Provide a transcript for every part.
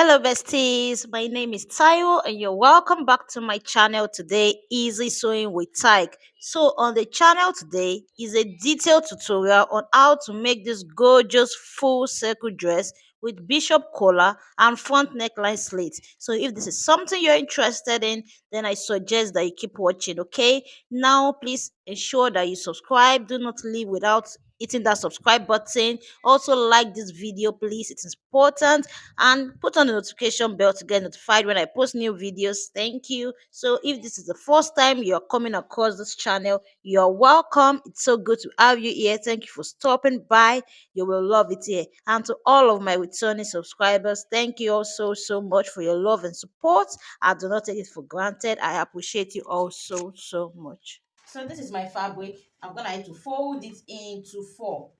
Hello, besties. My name is Tayo, and you're welcome back to my channel today, Easy Sewing with Tyke. So, on the channel today is a detailed tutorial on how to make this gorgeous full circle dress with bishop collar and front neckline slits. So, if this is something you're interested in, then I suggest that you keep watching. Okay, now please ensure that you subscribe. Do not leave without hitting that subscribe button. Also, like this video, please. It's important, and put on the notification bell to get notified when I post new videos. Thank you. So if this is the first time you're coming across this channel, you're welcome. It's so good to have you here. Thank you for stopping by. You will love it here. And to all of my returning subscribers, thank you all so much for your love and support. I do not take it for granted. I appreciate you all so much. So this is my fabric. I'm gonna have to fold it into four,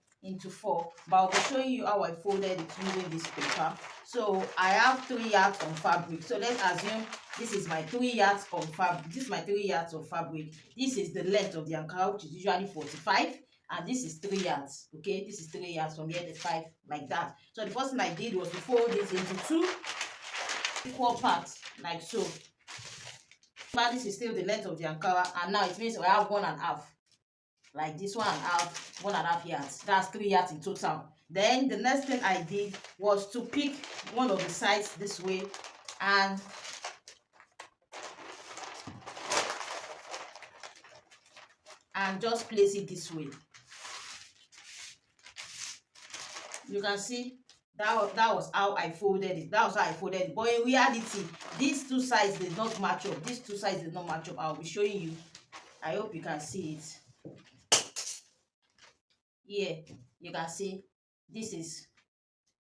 but I'll be showing you how I folded it using this paper. So I have 3 yards on fabric. So let's assume this is my 3 yards on fabric. This is my 3 yards of fabric. This is the length of the ankara, which is usually 45, and this is 3 yards. Okay, this is 3 yards from here to 5, like that. So the first thing I did was to fold it into 2 equal parts, like so. But this is still the length of the ankara, and now it means we have 1.5, like this, 1.5 yards. That's 3 yards in total. Then the next thing I did was to pick one of the sides this way and just place it this way. You can see that was how I folded it. That was how I folded it. But in reality, these two sides did not match up. These two sides did not match up. I'll be showing you. I hope you can see it. Here, you can see this is,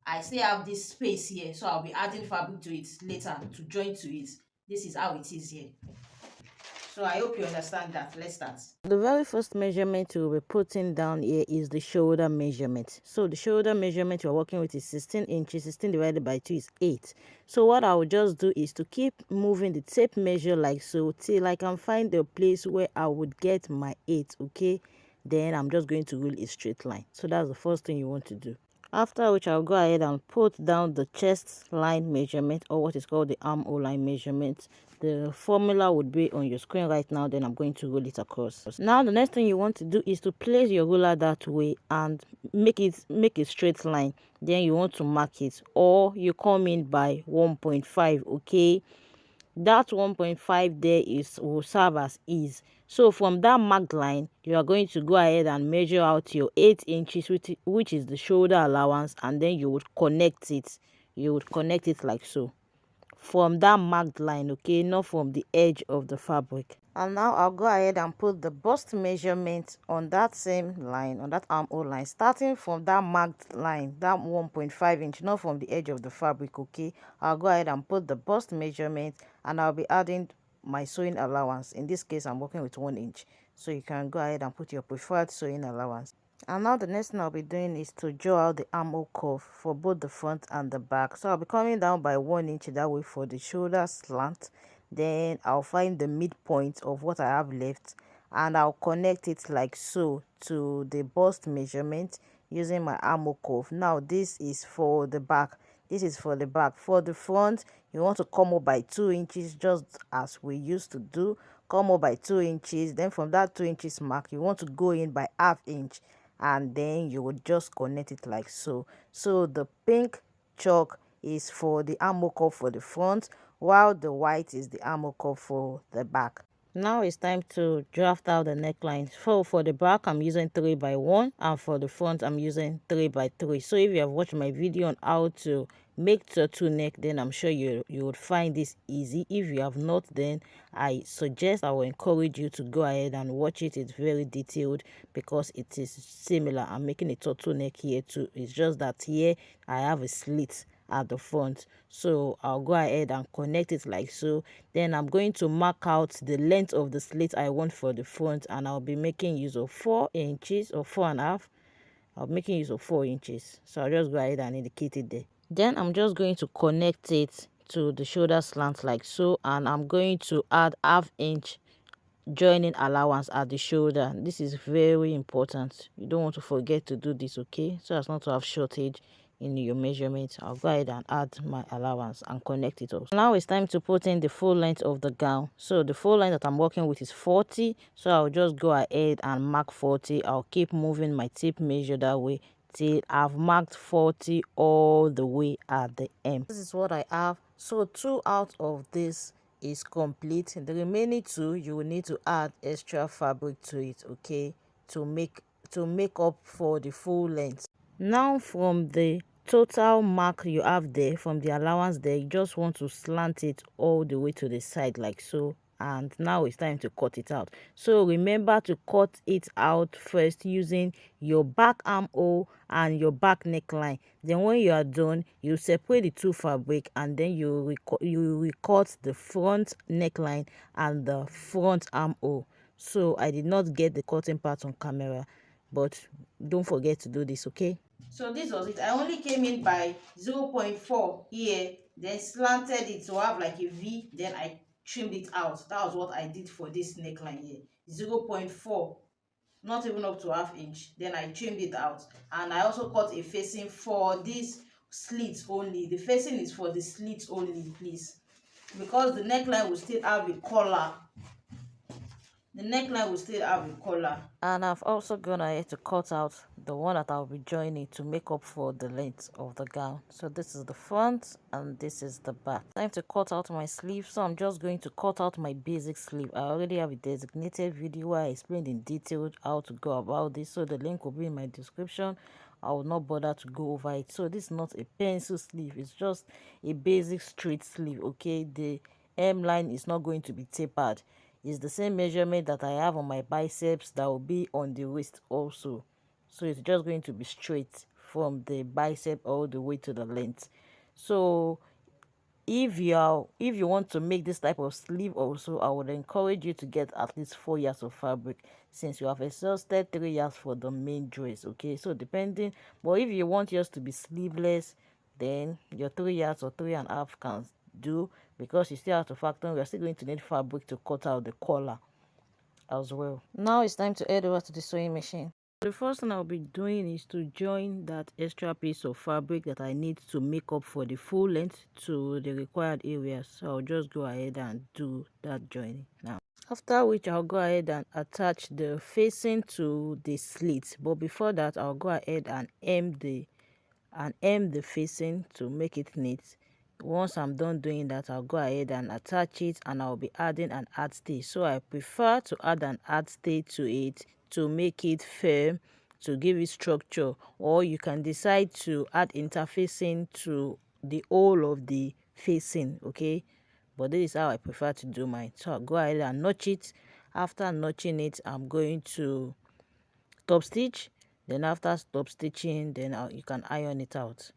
I still have this space here, so I'll be adding fabric to it later to join to it. This is how it is here. So I hope you understand that. Let's start. The very first measurement we'll be putting down here is the shoulder measurement. So the shoulder measurement you're working with is 16 inches. 16 divided by 2 is 8. So what I will just do is to keep moving the tape measure like so till I can find the place where I would get my 8. Okay, then I'm just going to rule a straight line. So that's the first thing you want to do. After which I'll go ahead and put down the chest line measurement, or what is called the armhole line measurement. The formula would be on your screen right now. Then I'm going to roll it across. Now the next thing you want to do is to place your ruler that way and make a straight line. Then you want to mark it, or you come in by 1.5. Okay, that 1.5 there will serve as ease. So from that marked line, you are going to go ahead and measure out your 8 inches, which is the shoulder allowance, and then you would connect it. You would connect it like so, from that marked line. Okay, not from the edge of the fabric. And now I'll go ahead and put the bust measurement on that same line, on that armhole line, starting from that marked line, that 1.5 inch, not from the edge of the fabric. Okay, I'll go ahead and put the bust measurement, and I'll be adding my sewing allowance. In this case, I'm working with 1 inch, so you can go ahead and put your preferred sewing allowance. And now the next thing I'll be doing is to draw out the armhole curve for both the front and the back. So I'll be coming down by 1 inch that way for the shoulder slant. Then I'll find the midpoint of what I have left, and I'll connect it like so to the bust measurement using my armhole curve. Now this is for the back. This is for the back. For the front, you want to come up by 2 inches, just as we used to do. Come up by 2 inches. Then from that 2 inches mark, you want to go in by ½ inch, and then you would just connect it like so. So the pink chalk is for the armhole curve for the front, while the white is the armhole curve for the back. Now it's time to draft out the neckline. So for the back, I'm using 3x1, and for the front, I'm using 3x3. So if you have watched my video on how to make turtleneck, then I'm sure you would find this easy. If you have not, then I will encourage you to go ahead and watch it. It's very detailed because it is similar. I'm making a turtleneck here too. It's just that here I have a slit at the front, so I'll go ahead and connect it like so. Then I'm going to mark out the length of the slit I want for the front, and I'll be making use of 4 inches or 4.5. I'll be making use of 4 inches, so I'll just go ahead and indicate it there. Then I'm just going to connect it to the shoulder slant like so, and I'm going to add ½ inch joining allowance at the shoulder. This is very important. You don't want to forget to do this, okay, so as not to have shortage in your measurement, I'll go ahead and add my allowance and connect it up. Now it's time to put in the full length of the gown. So the full length that I'm working with is 40, so I'll just go ahead and mark 40. I'll keep moving my tape measure that way till I've marked 40 all the way at the end. This is what I have. So 2 out of this is complete. The remaining 2, you will need to add extra fabric to it, okay, to make up for the full length. Now from the total mark you have there, from the allowance there, you just want to slant it all the way to the side like so, and now it's time to cut it out. So remember to cut it out first using your back armhole and your back neckline. Then when you are done, you separate the two fabric, and then you recut the front neckline and the front armhole. So I did not get the cutting part on camera, but don't forget to do this, okay? So this was it. I only came in by 0.4 here, then slanted it to have like a V, then I trimmed it out. That was what I did for this neckline here. 0.4, not even up to ½ inch. Then I trimmed it out, and I also cut a facing for this slits only. The facing is for the slits only, please, because the neckline will still have a collar. The neckline will still have a collar. And I've also gone ahead to cut out the one that I'll be joining to make up for the length of the gown. So this is the front and this is the back. Time to cut out my sleeve. So I'm just going to cut out my basic sleeve. I already have a designated video where I explained in detail how to go about this. So the link will be in my description. I will not bother to go over it. So this is not a pencil sleeve. It's just a basic straight sleeve, okay? The hemline is not going to be tapered. It's the same measurement that I have on my biceps that will be on the waist also. So it's just going to be straight from the bicep all the way to the length. So if you want to make this type of sleeve also, I would encourage you to get at least 4 yards of fabric, since you have exhausted 3 yards for the main dress, okay? So depending, but if you want yours to be sleeveless, then your 3 yards or 3.5 can do, because you still have to factor in we are still going to need fabric to cut out the collar as well. Now it's time to head over to the sewing machine. The first thing I'll be doing is to join that extra piece of fabric that I need to make up for the full length to the required areas. So I'll just go ahead and do that joining now. After which I'll go ahead and attach the facing to the slits. But before that, I'll go ahead and hem the facing to make it neat. Once I'm done doing that, I'll go ahead and attach it, and I'll be adding an add stay. So I prefer to add an add stay to it to make it firm, to give it structure, or you can decide to add interfacing to the whole of the facing, okay? But this is how I prefer to do mine. So I'll go ahead and notch it. After notching it, I'm going to top stitch. Then after stop stitching, then you can iron it out.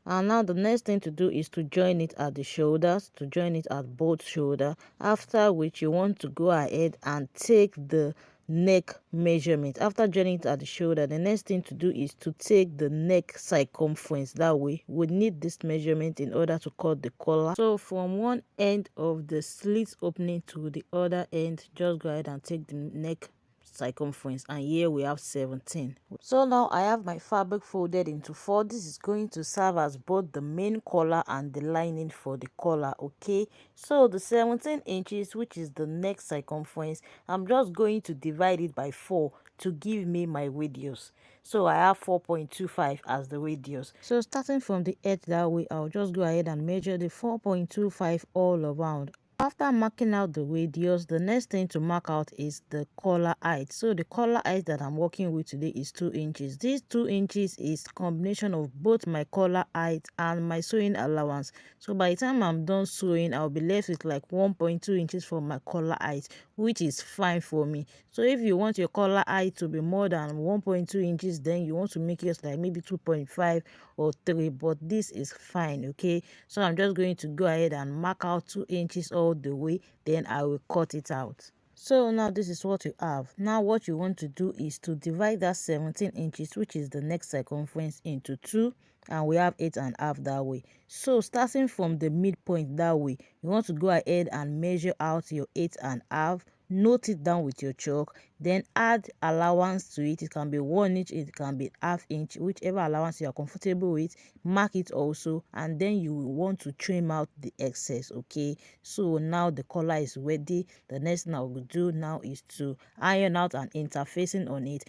And now the next thing to do is to join it at the shoulders, to join it at both shoulder, after which you want to go ahead and take the neck measurement. After joining it at the shoulder, the next thing to do is to take the neck circumference. That way we need this measurement in order to cut the collar. So from one end of the slit opening to the other end, just go ahead and take the neck circumference, and here we have 17. So now I have my fabric folded into 4. This is going to serve as both the main collar and the lining for the collar, okay? So the 17 inches, which is the neck circumference, I'm just going to divide it by 4 to give me my radius. So I have 4.25 as the radius. So starting from the edge that way, I'll just go ahead and measure the 4.25 all around. After marking out the radius, the next thing to mark out is the collar height. So the collar height that I'm working with today is 2 inches. This 2 inches is combination of both my collar height and my sewing allowance. So by the time I'm done sewing, I'll be left with like 1.2 inches for my collar height, which is fine for me. So if you want your collar height to be more than 1.2 inches, then you want to make it like maybe 2.5 or 3, but this is fine, okay? So I'm just going to go ahead and mark out 2 inches all the way, then I will cut it out. So now this is what you have. Now what you want to do is to divide that 17 inches, which is the neck circumference, into 2, and we have 8.5 that way. So starting from the midpoint that way, you want to go ahead and measure out your 8.5 note it down with your chalk, then add allowance to it. It can be 1 inch, it can be ½ inch, whichever allowance you are comfortable with. Mark it also, and then you will want to trim out the excess. Okay, so now the collar is ready. The next thing I will do now is to iron out an interfacing on it.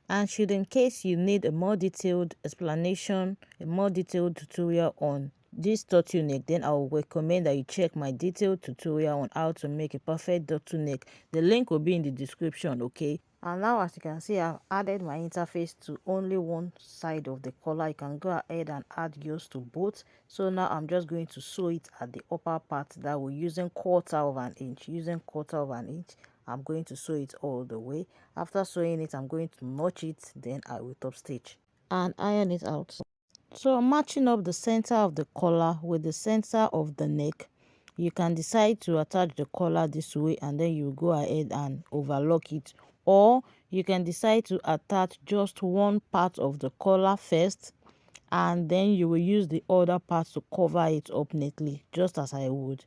And should in case you need a more detailed explanation, a more detailed tutorial on this turtleneck, then I will recommend that you check my detailed tutorial on how to make a perfect turtleneck. The link will be in the description. Okay, and now as you can see, I've added my interface to only one side of the collar. You can go ahead and add yours to both. So now I'm just going to sew it at the upper part, that we're using 1/4 inch. Using 1/4 inch, I'm going to sew it all the way. After sewing it, I'm going to notch it, then I will top stitch and iron it out. So I'm matching up the center of the collar with the center of the neck. You can decide to attach the collar this way, and then you go ahead and overlock it, or you can decide to attach just one part of the collar first, and then you will use the other part to cover it up neatly, just as I would.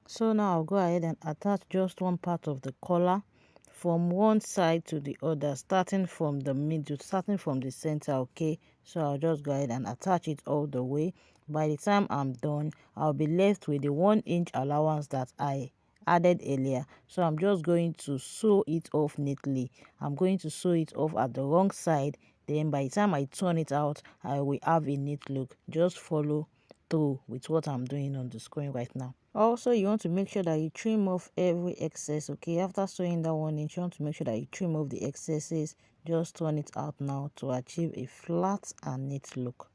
So now I'll go ahead and attach just one part of the collar from one side to the other, starting from the middle, starting from the center. Okay, so I'll just go ahead and attach it all the way. By the time I'm done, I'll be left with the 1 inch allowance that I added earlier. So I'm just going to sew it off neatly. I'm going to sew it off at the wrong side, then by the time I turn it out, I will have a neat look. Just follow through with what I'm doing on the screen right now. Also, you want to make sure that you trim off every excess. Okay, after sewing that 1 inch, you want to make sure that you trim off the excesses. Just turn it out now to achieve a flat and neat look.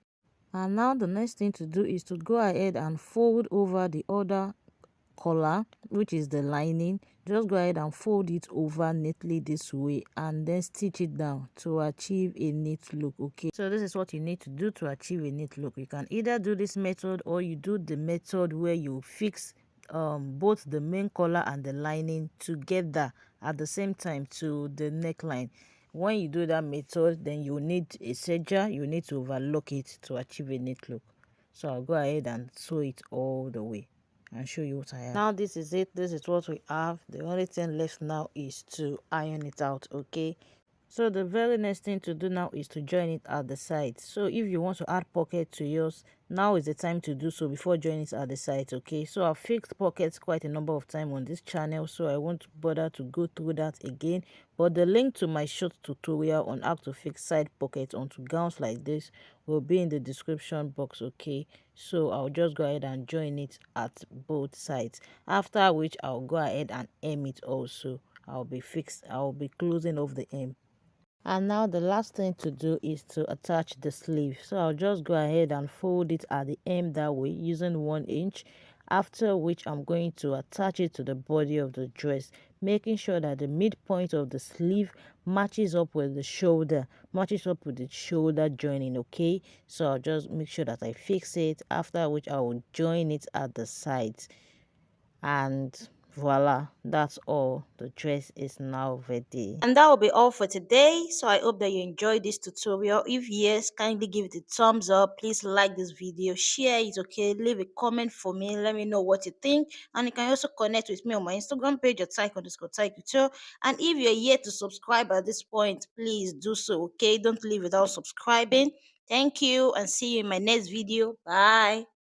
And now the next thing to do is to go ahead and fold over the other collar, which is the lining. Just go ahead and fold it over neatly this way, and then stitch it down to achieve a neat look. Okay, so this is what you need to do to achieve a neat look. You can either do this method, or you do the method where you fix both the main collar and the lining together at the same time to the neckline. When you do that method, then you need a serger. You need to overlock it to achieve a neat look. So I'll go ahead and sew it all the way and show you what I have. Now this is it. This is what we have. The only thing left now is to iron it out. Okay, so the very next thing to do now is to join it at the side. So if you want to add pocket to yours, now is the time to do so before joining it at the side. Okay, so I've fixed pockets quite a number of times on this channel, so I won't bother to go through that again. But the link to my short tutorial on how to fix side pockets onto gowns like this will be in the description box. Okay, so I'll just go ahead and join it at both sides, after which I'll go ahead and hem it also. I'll be closing off the hem. And now the last thing to do is to attach the sleeve. So I'll just go ahead and fold it at the hem that way using 1 inch, after which I'm going to attach it to the body of the dress, making sure that the midpoint of the sleeve matches up with the shoulder, joining. Okay, so I'll just make sure that I fix it, after which I will join it at the sides, and voila, that's all. The dress is now ready. And that will be all for today. So I hope that you enjoyed this tutorial. If yes, kindly give it a thumbs up. Please like this video, share it. Okay, leave a comment for me, let me know what you think. And you can also connect with me on my Instagram page at tyke_tyke. And if you're yet to subscribe at this point, please do so. Okay, don't leave without subscribing. Thank you, and see you in my next video. Bye.